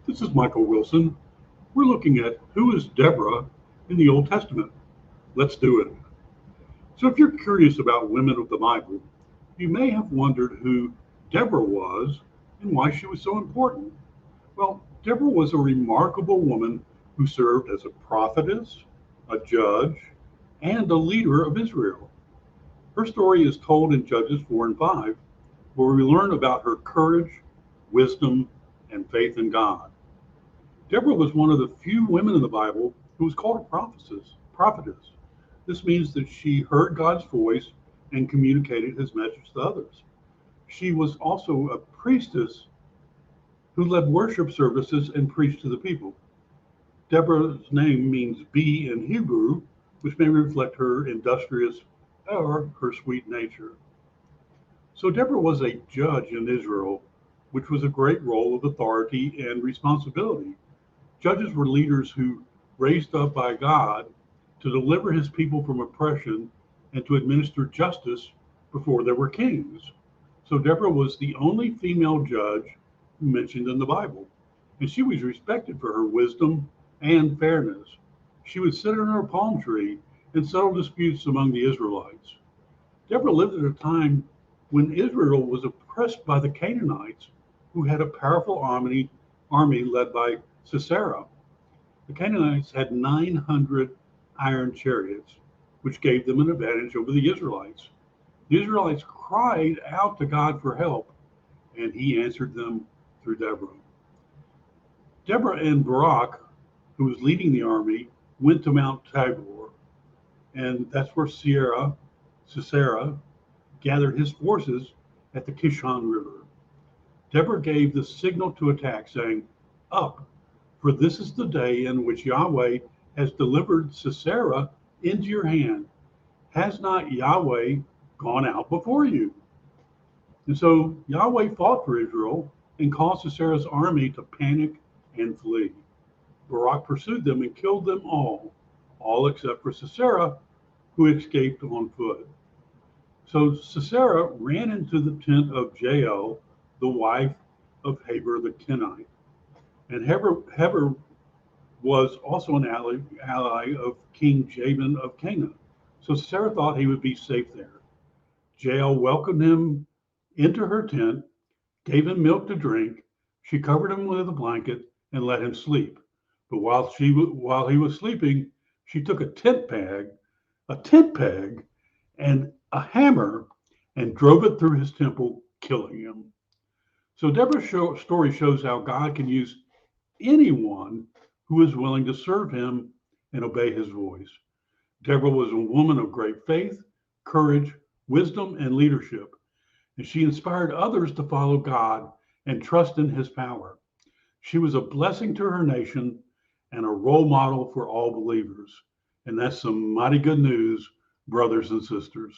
This is Michael Wilson. We're looking at who is Deborah in the Old Testament. Let's do it. So, if you're curious about women of the Bible, you may have wondered who Deborah was and why she was so important. Well, Deborah was a remarkable woman who served as a prophetess, a judge, and a leader of Israel. Her story is told in Judges 4 and 5, where we learn about her courage, wisdom, and faith in God. Deborah was one of the few women in the Bible who was called a prophetess. This means that she heard God's voice and communicated his message to others. She was also a priestess who led worship services and preached to the people. Deborah's name means bee in Hebrew, which may reflect her industrious or her sweet nature. So Deborah was a judge in Israel, which was a great role of authority and responsibility. Judges were leaders who raised up by God to deliver his people from oppression and to administer justice before there were kings. So Deborah was the only female judge mentioned in the Bible, and she was respected for her wisdom and fairness. She would sit on her palm tree and settle disputes among the Israelites. Deborah lived at a time when Israel was oppressed by the Canaanites, who had a powerful army led by Sisera. The Canaanites had 900 iron chariots, which gave them an advantage over the Israelites. The Israelites cried out to God for help, and he answered them through Deborah. Deborah and Barak, who was leading the army, went to Mount Tabor, and that's where Sisera gathered his forces at the Kishon River. Deborah gave the signal to attack, saying, "Up, for this is the day in which Yahweh has delivered Sisera into your hand. Has not Yahweh gone out before you?" And so Yahweh fought for Israel and caused Sisera's army to panic and flee. Barak pursued them and killed them all except for Sisera, who escaped on foot. So Sisera ran into the tent of Jael, the wife of Heber the Kenite. And Heber was also an ally of King Jabin of Canaan. So Sisera thought he would be safe there. Jael welcomed him into her tent, gave him milk to drink. She covered him with a blanket and let him sleep. But while he was sleeping, she took a tent peg, and a hammer and drove it through his temple, killing him. So Deborah's story shows how God can use anyone who is willing to serve him and obey his voice. Deborah was a woman of great faith, courage, wisdom, and leadership, and she inspired others to follow God and trust in his power. She was a blessing to her nation and a role model for all believers. And that's some mighty good news, brothers and sisters.